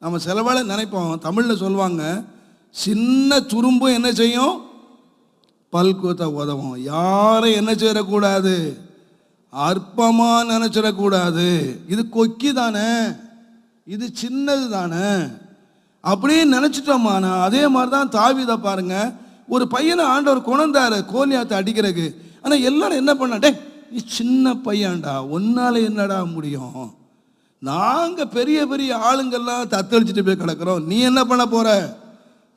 நம்ம சில வேளை நினைப்போம், தமிழில் சொல்லுவாங்க, சின்ன துரும்பும் என்ன செய்யும், பல்கூத்த உதவும். யாரும் என்ன செய்யக்கூடாது, அற்பமாக நினைச்சிடக்கூடாது. இது கொக்கி தானே, இது சின்னது தானே அப்படியே நினச்சிட்டோமானா, அதே மாதிரி தான் தாவீதை பாருங்க, ஒரு பையனை ஆண்டவர் கொண்டாரு கோலியாத்தை அடிக்கிறதுக்கு. ஆனால் எல்லாரும் என்ன பண்ணாட்டே, நீ சின்ன பையன்டா, ஒன்னால என்னடா முடியும், நாங்கள் பெரிய பெரிய ஆளுங்கள்லாம் தத்தளிச்சுட்டு போய் கிடக்கிறோம், நீ என்ன பண்ண போற,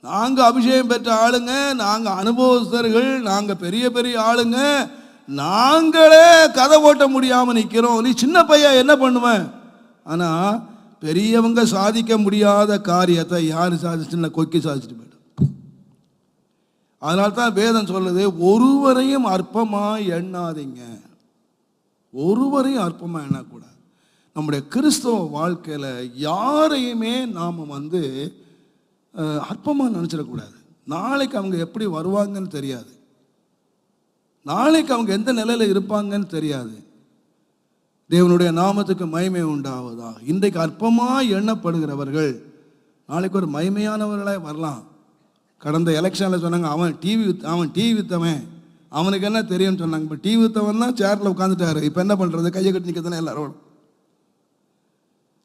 நாங்கள் அபிஷேகம் பெற்ற ஆளுங்க, நாங்கள் அனுபவஸ்தர்கள், நாங்கள் பெரிய பெரிய ஆளுங்க, நாங்களே கதை ஓட்ட முடியாமல் நிற்கிறோம், நீ சின்ன பையன் என்ன பண்ணுவேன். ஆனால் பெரியவங்க சாதிக்க முடியாத காரியத்தை யார் சாதிச்சுன்னா கொக்கி சாதிச்சுட்டு போயிடும். அதனால தான் வேதம் சொல்லுது, ஒருவரையும் அற்பமாக எண்ணாதீங்க, ஒருவரையும் அற்பமாக எண்ணக்கூடாது. நம்முடைய கிறிஸ்தவ வாழ்க்கையில் யாரையுமே நாம் அற்பமாக நினச்சிடக்கூடாது. நாளைக்கு அவங்க எப்படி வருவாங்கன்னு தெரியாது, நாளைக்கு அவங்க எந்த நிலையில் இருப்பாங்கன்னு தெரியாது. தேவனுடைய நாமத்துக்கு மகிமை உண்டாவதா. இன்றைக்கு அற்பமாக எண்ணப்படுகிறவர்கள் நாளைக்கு ஒரு மகிமையானவர்களாக வரலாம். கடந்த எலெக்ஷனில் சொன்னாங்க, அவன் டிவி வித்தவன், அவனுக்கு என்ன தெரியும்னு சொன்னாங்க. இப்போ டிவி வித்தவன் தான் சேரில் உட்காந்துட்டாரு. இப்போ என்ன பண்ணுறது, கையை கட்டி நிற்கிறதுனா எல்லாரும்.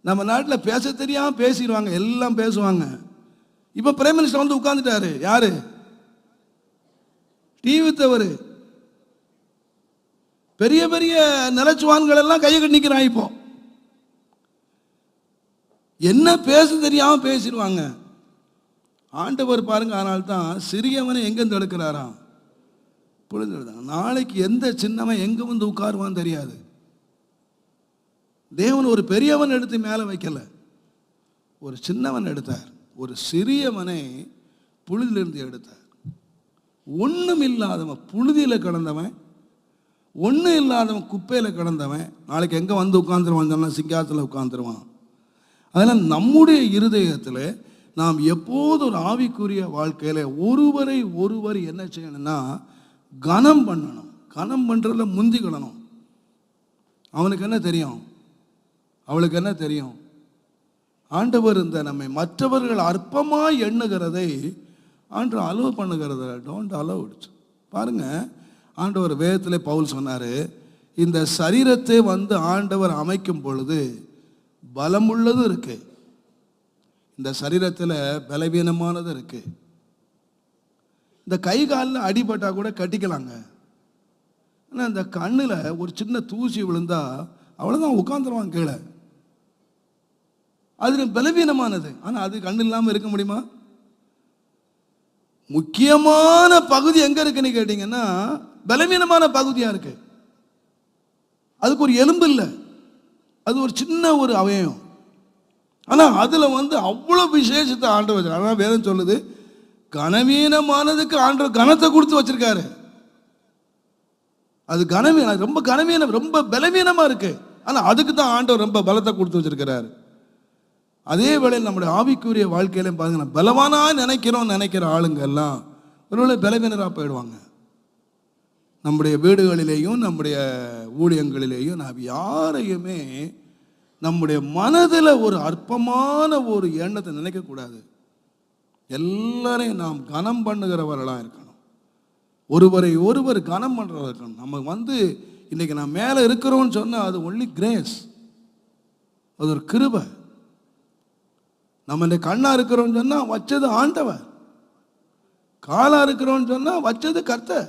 நம்ம நாட்டில் பேச தெரியாமல் பேசிடுவாங்க, எல்லாம் பேசுவாங்க. இப்போ பிரைம் மினிஸ்டர் உட்காந்துட்டாரு, யாரு, டிவி வித்தவர். பெரிய பெரிய நிலச்சுவான்கள் எல்லாம் கையை கட்டி நிற்கிறான். இப்போ என்ன பேச தெரியாம பேசிடுவாங்க. ஆண்டவர் பாருங்க, அதனால்தான் சிறியவனை எங்கேருந்து எடுக்கிறாராம், பொழுது. நாளைக்கு எந்த சின்னவன் எங்க உட்காருவான்னு தெரியாது. தேவன் ஒரு பெரியவன் எடுத்து மேலே வைக்கல, ஒரு சின்னவன் எடுத்தார். ஒரு சிறியவனை புழுதிலிருந்து எடுத்தார். ஒன்றும் இல்லாதவன், புழுதியில் கிடந்தவன், ஒன்றும் இல்லாதவன், குப்பையில் கிடந்தவன், நாளைக்கு எங்கே உட்காந்துருவான் சொன்னால் சிங்காத்தில் உட்காந்துருவான். அதனால் நம்முடைய இருதயத்தில் நாம் எப்போது ஒரு ஆவிக்குரிய வாழ்க்கையில் ஒருவர் என்ன செய்யணும்னா கனம் பண்ணணும். கனம் பண்ணுறதுல முந்திக்கிடணும். அவனுக்கு என்ன தெரியும், அவளுக்கு என்ன தெரியும். ஆண்டவர் நம்மை மற்றவர்கள் அற்பமாக எண்ணுகிறதை ஆண்டவர் அலோவ் பண்ணுகிறத டோன்ட் அலோவ். பாருங்க, ஆண்டவர் வேதத்தில் பவுல் சொன்னார், இந்த சரீரத்தை ஆண்டவர் அமைக்கும் பொழுது பலமுள்ளது இருக்கு, இந்த சரீரத்தில் பலவீனமானது இருக்கு. இந்த கை காலில் அடிபட்டா கூட கட்டிக்கலாங்க. ஆனால் இந்த கண்ணில் ஒரு சின்ன தூசி விழுந்தா அவ்வளோதான், உட்காந்துருவான் கீழே. அது பலவீனமானது. ஆனால் அது கண்ணு இல்லாமல் இருக்க முடியுமா? முக்கியமான பகுதி எங்க இருக்குன்னு கேட்டீங்கன்னா பலவீனமான பகுதியா இருக்கு. அதுக்கு ஒரு எலும்பு இல்லை, அது ஒரு சின்ன ஒரு அவயம். ஆனா அதுல அவ்வளவு விசேஷத்தை ஆண்டவர் வச்சிருக்காரு. அதான் வேதம் சொல்லுது, கனவீனமானதுக்கு ஆண்டவர் கனத்தை கொடுத்து வச்சிருக்காரு. அது கனவீனம், ரொம்ப கனவீனம், ரொம்ப பலவீனமா இருக்கு. ஆனா அதுக்கு தான் ஆண்டவர் ரொம்ப பலத்தை கொடுத்து வச்சிருக்கிறாரு. அதே வேளையில் நம்முடைய ஆவிக்குரிய வாழ்க்கையிலும் பாருங்க, பலவானா நினைக்கிற ஆளுங்க எல்லாம் ஒருவேளை பலவீனராக போயிடுவாங்க. நம்முடைய வீடுகளிலேயும் நம்முடைய ஊழியங்களிலேயும் நாம் யாரையுமே நம்முடைய மனதில் ஒரு அற்பமான ஒரு எண்ணத்தை நினைக்கக்கூடாது. எல்லாரையும் நாம் கனம் பண்ணுகிறவர்களாக இருக்கணும். ஒருவர் கனம் பண்ணுறவர்கள் இருக்கணும். நம்ம இன்னைக்கு நான் மேலே இருக்கிறோம்னு சொன்னால் அது ஒன்லி கிரேஸ், அது ஒரு கிருபை. நம்ம இந்த கண்ணா இருக்கிறோம்னு சொன்னால் வச்சது ஆண்டவர், காலா இருக்கிறோம்னு சொன்னால் வச்சது கர்த்தர்.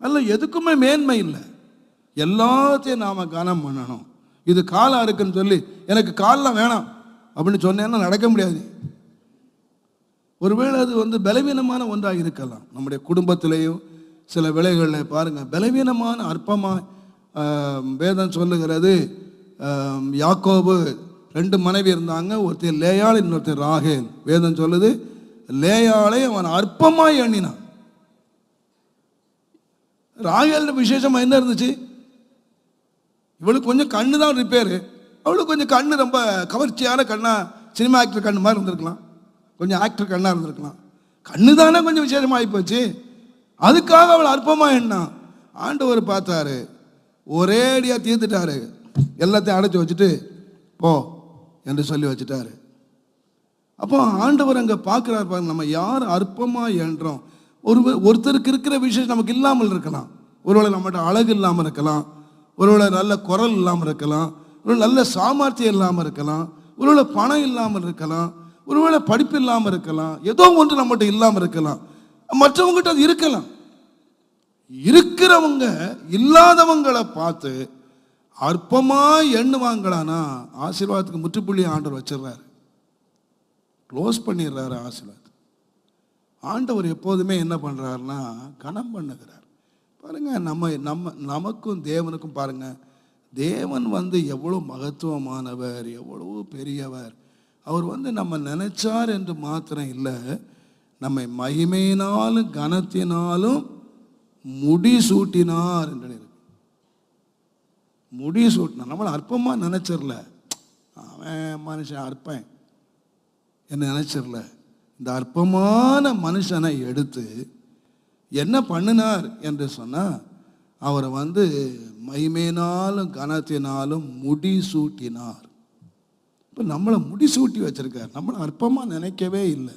அல்ல, எதுக்குமே மேன்மை இல்லை, எல்லாத்தையும் நாம் கனம் பண்ணணும். இது காலா இருக்குன்னு சொல்லி எனக்கு காலெலாம் வேணாம் அப்படின்னு சொன்னேன்னா நடக்க முடியாது. ஒருவேளை அது பலவீனமான ஒன்றாக இருக்கலாம். நம்முடைய குடும்பத்திலேயும் சில வேளைகளில் பாருங்க, பலவீனமான அற்பமாக வேதம் சொல்லுகிறது. யாக்கோபு 2 மனைவி இருந்தாங்க, ஒருத்தர் லேயாள், இன்னொருத்தர் ராகேல். வேதம் சொல்லுது, லேயாளை அவன் அற்பமாக எண்ணினான். ராகேல் விசேஷமாக என்ன இருந்துச்சு, இவளுக்கு கொஞ்சம் கண்ணு தான் ரிப்பேரு, அவளுக்கு கொஞ்சம் கண்ணு ரொம்ப கவர்ச்சியான கண்ணா, சினிமா ஆக்டர் கண்ணு மாதிரி இருந்திருக்கலாம், கொஞ்சம் ஆக்டர் கண்ணா இருந்திருக்கலாம். கண்ணு தானே கொஞ்சம் விசேஷமாகி போச்சு, அதுக்காக அவள் அற்பமாக எண்ணான். ஆண்டவர் பார்த்தாரு, ஒரேடியாக தீர்த்துட்டாரு, எல்லாத்தையும் அடைச்சி வச்சுட்டு போ என்று சொல்லி வச்சுட்டாரு. அப்போ ஆண்டவர் அங்கே பார்க்குறாரு பாருங்க, நம்ம யார் அற்பமாக எண்றோம். ஒருத்தருக்கு இருக்கிற விஷயம் நமக்கு இல்லாமல் இருக்கலாம். ஒருவேளை நம்மகிட்ட அழகு இல்லாமல் இருக்கலாம், ஒருவேளை நல்ல குரல் இல்லாமல் இருக்கலாம், ஒரு நல்ல சாமர்த்தியம் இல்லாமல் இருக்கலாம், ஒருவேளை பணம் இல்லாமல் இருக்கலாம், ஒருவேளை படிப்பு இல்லாமல் இருக்கலாம், ஏதோ ஒன்று நம்மகிட்ட இல்லாமல் இருக்கலாம். மற்றவங்ககிட்ட அது இருக்கலாம். இருக்கிறவங்க இல்லாதவங்களை பார்த்து அற்பமா எண்ணுவாங்களானா ஆசீர்வாதத்துக்கு முற்றுப்புள்ளி ஆண்டவர் வச்சிடுறாரு, க்ளோஸ் பண்ணிடுறாரு ஆசீர்வாதம். ஆண்டவர் எப்போதுமே என்ன பண்ணுறாருன்னா கனம் பண்ணுகிறார். பாருங்க, நமக்கும் தேவனுக்கும் பாருங்க, தேவன் எவ்வளோ மகத்துவமானவர், எவ்வளோ பெரியவர். அவர் நம்ம நினைச்சார் என்று மாத்திரம் இல்லை, நம்மை மகிமையினாலும் கனத்தினாலும் முடி சூட்டினார் என்று இருக்கு. முடி சூட்டினார். நம்மளை அற்பமாக நினைச்சிடல, அவன் மனுஷன் அற்பன் என்ன நினைச்சிடல. இந்த அற்பமான மனுஷனை எடுத்து என்ன பண்ணினார் என்று சொன்னால், அவரை மகிமையினாலும் கனத்தினாலும் முடி சூட்டினார். இப்போ நம்மளை முடி சூட்டி வச்சிருக்கார். நம்மளை அற்பமாக நினைக்கவே இல்லை.